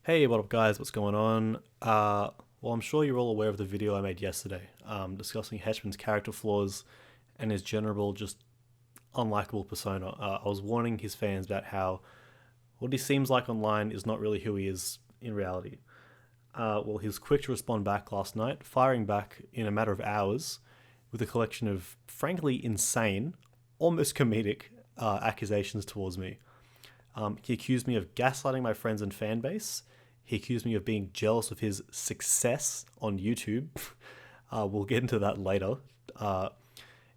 Hey, what up guys, what's going on? Well, I'm sure you're all aware of the video I made yesterday, discussing Hetchman's character flaws and his general just unlikable persona. I was warning his fans about how what he seems like online is not really who he is in reality. Well, he was quick to respond back last night, firing back in a matter of hours with a collection of frankly insane, almost comedic accusations towards me. He accused me of gaslighting my friends and fan base. He accused me of being jealous of his success on YouTube. We'll get into that later. Uh,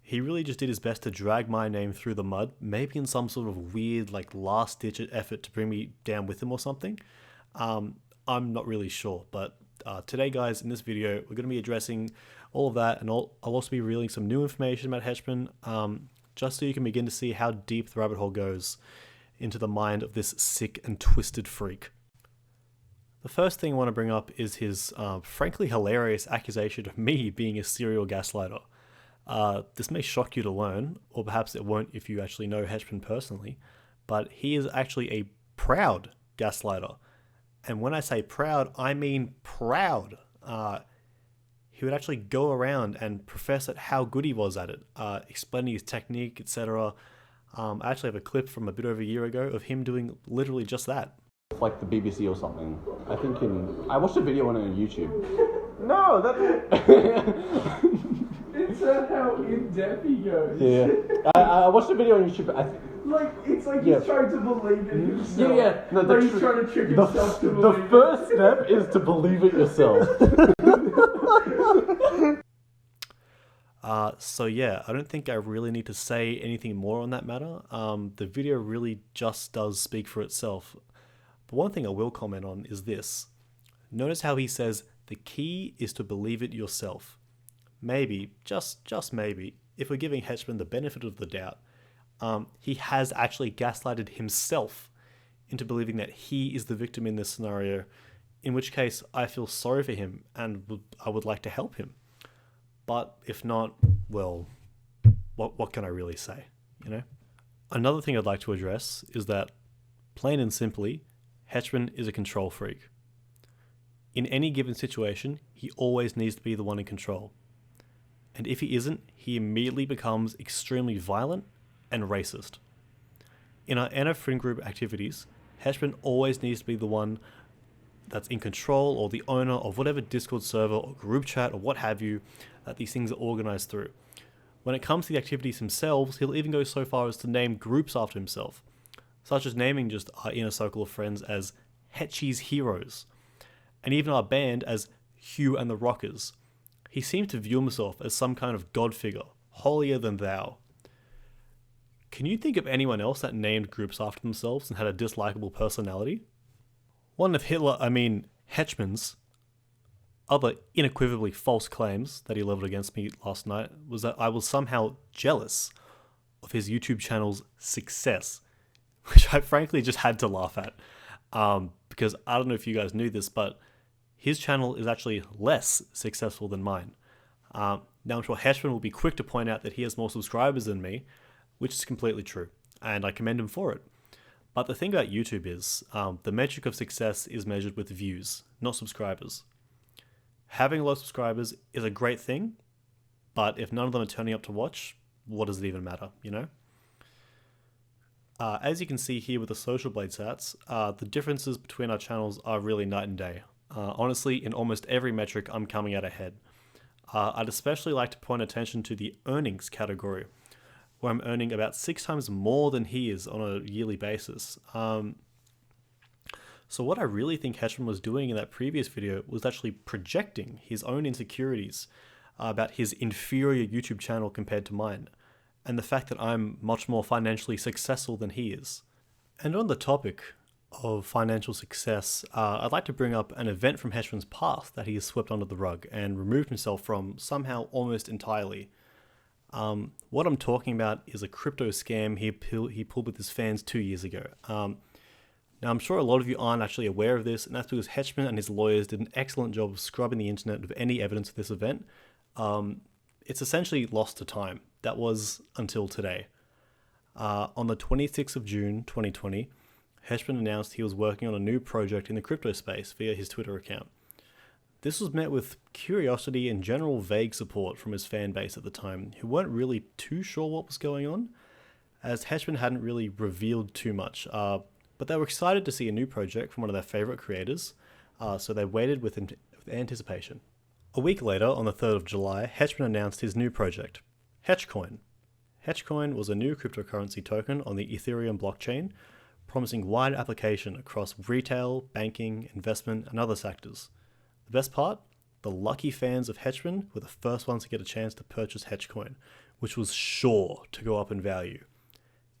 he really just did his best to drag my name through the mud, maybe in some sort of weird, like, last ditch effort to bring me down with him or something. I'm not really sure, but today, guys, in this video, we're going to be addressing all of that, and I'll also be revealing some new information about Hetchman, just so you can begin to see how deep the rabbit hole goes into the mind of this sick and twisted freak. The first thing I want to bring up is his frankly hilarious accusation of me being a serial gaslighter. This may shock you to learn, or perhaps it won't if you actually know Hetchman personally, but he is actually a proud gaslighter. And when I say proud, I mean proud. He would actually go around and profess at how good he was at it, explaining his technique, etc. I actually have a clip from a bit over a year ago of him doing literally just that. Like the BBC or something. I watched a video on it on YouTube. No, it's not how in depth he goes. Yeah, I watched a video on YouTube. It's like Yeah. he's trying to believe in himself. Yeah. No, like he's trying to trick himself to the believe. first step is to believe it yourself. So yeah, I don't think I really need to say anything more on that matter. The video really just does speak for itself. But one thing I will comment on is this. Notice how he says the key is to believe it yourself. Maybe, just maybe, if we're giving Hetchman the benefit of the doubt, he has actually gaslighted himself into believing that he is the victim in this scenario, in which case I feel sorry for him and I would like to help him. But if not, well, what can I really say, you know? Another thing I'd like to address is that, plain and simply, Hetchman is a control freak. In any given situation, he always needs to be the one in control. And if he isn't, he immediately becomes extremely violent and racist. In our NF friend group activities, Hetchman always needs to be the one that's in control or the owner of whatever Discord server or group chat or what have you that these things are organized through. When it comes to the activities themselves, he'll even go so far as to name groups after himself, such as naming just our inner circle of friends as Hetchies Heroes, and even our band as Hugh and the Rockers. He seemed to view himself as some kind of god figure, holier than thou. Can you think of anyone else that named groups after themselves and had a dislikable personality? One of Hetchman's other unequivocally false claims that he leveled against me last night was that I was somehow jealous of his YouTube channel's success, which I frankly just had to laugh at. Because I don't know if you guys knew this, but his channel is actually less successful than mine. Now I'm sure Hetchman will be quick to point out that he has more subscribers than me, which is completely true, and I commend him for it. But the thing about YouTube is, the metric of success is measured with views, not subscribers. Having a lot of subscribers is a great thing, but if none of them are turning up to watch, what does it even matter, you know? As you can see here with the Social Blade stats, the differences between our channels are really night and day. Honestly, in almost every metric, I'm coming out ahead. I'd especially like to point attention to the earnings category, where I'm earning about 6 times more than he is on a yearly basis. So what I really think Hetchman was doing in that previous video was actually projecting his own insecurities about his inferior YouTube channel compared to mine, and the fact that I'm much more financially successful than he is. And on the topic of financial success, I'd like to bring up an event from Hetchman's past that he has swept under the rug and removed himself from somehow almost entirely. What I'm talking about is a crypto scam he pulled with his fans 2 years ago. Now, I'm sure a lot of you aren't actually aware of this, and that's because Hetchman and his lawyers did an excellent job of scrubbing the internet of any evidence of this event. It's essentially lost to time. That was until today. On the 26th of June 2020, Hedgeman announced he was working on a new project in the crypto space via his Twitter account. This was met with curiosity and general vague support from his fan base at the time, who weren't really too sure what was going on, as Hedgeman hadn't really revealed too much, but they were excited to see a new project from one of their favorite creators, so they waited with anticipation. A week later, on the 3rd of July, Hedgeman announced his new project, Hedgecoin. Hedgecoin was a new cryptocurrency token on the Ethereum blockchain, promising wide application across retail, banking, investment, and other sectors. The best part? The lucky fans of Hedgeman were the first ones to get a chance to purchase Hedgecoin, which was sure to go up in value.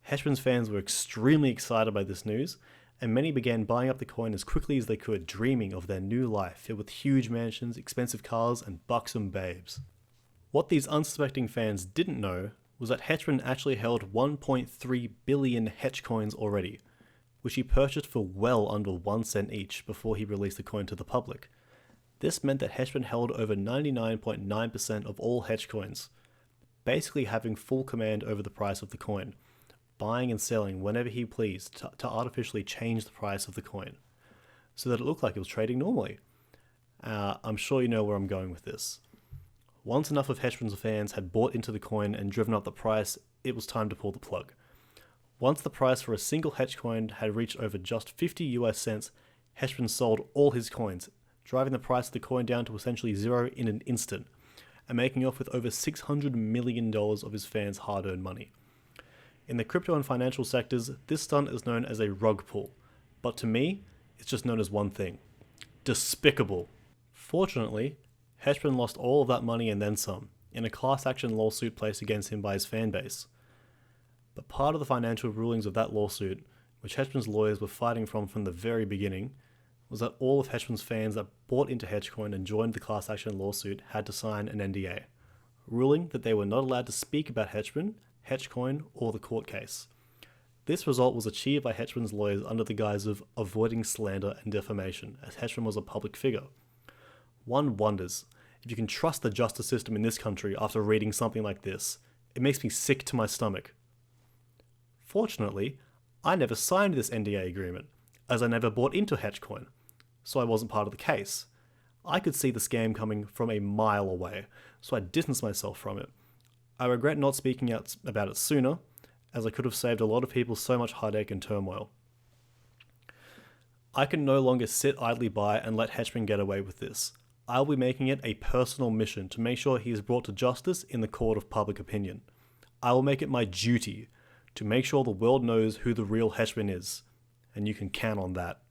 Hedgeman's fans were extremely excited by this news, and many began buying up the coin as quickly as they could, dreaming of their new life filled with huge mansions, expensive cars, and buxom babes. What these unsuspecting fans didn't know was that Hedgeman actually held 1.3 billion Hedgecoins already, which he purchased for well under 1 cent each before he released the coin to the public. This meant that Hedgeman held over 99.9% of all Hedgecoins, basically having full command over the price of the coin, buying and selling whenever he pleased to artificially change the price of the coin, so that it looked like it was trading normally. I'm sure you know where I'm going with this. Once enough of Hedgeman's fans had bought into the coin and driven up the price, it was time to pull the plug. Once the price for a single Hedgecoin had reached over just 50 US cents, Hedgeman sold all his coins, driving the price of the coin down to essentially zero in an instant, and making off with over $600 million of his fans' hard-earned money. In the crypto and financial sectors, this stunt is known as a rug pull, but to me, it's just known as one thing: despicable. Fortunately, Hedgeman lost all of that money and then some, in a class action lawsuit placed against him by his fan base. But part of the financial rulings of that lawsuit, which Hedgeman's lawyers were fighting from the very beginning, was that all of Hedgeman's fans that bought into Hedgecoin and joined the class action lawsuit had to sign an NDA, ruling that they were not allowed to speak about Hedgeman, Hedgecoin, or the court case. This result was achieved by Hedgeman's lawyers under the guise of avoiding slander and defamation, as Hedgeman was a public figure. One wonders if you can trust the justice system in this country after reading something like this. It makes me sick to my stomach. Fortunately, I never signed this NDA agreement, as I never bought into Hedgecoin, so I wasn't part of the case. I could see the scam coming from a mile away, so I distanced myself from it. I regret not speaking out about it sooner, as I could have saved a lot of people so much heartache and turmoil. I can no longer sit idly by and let Hedgeman get away with this. I will be making it a personal mission to make sure he is brought to justice in the court of public opinion. I will make it my duty to make sure the world knows who the real Hedgeman is, and you can count on that.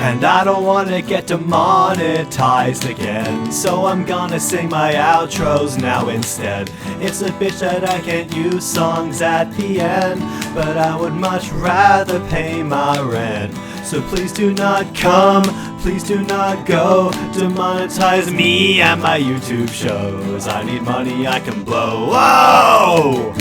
And I don't wanna get demonetized again, so I'm gonna sing my outros now instead. It's a bitch that I can't use songs at the end, but I would much rather pay my rent. So please do not come, please do not go, demonetize me and my YouTube shows. I need money I can blow. Whoa!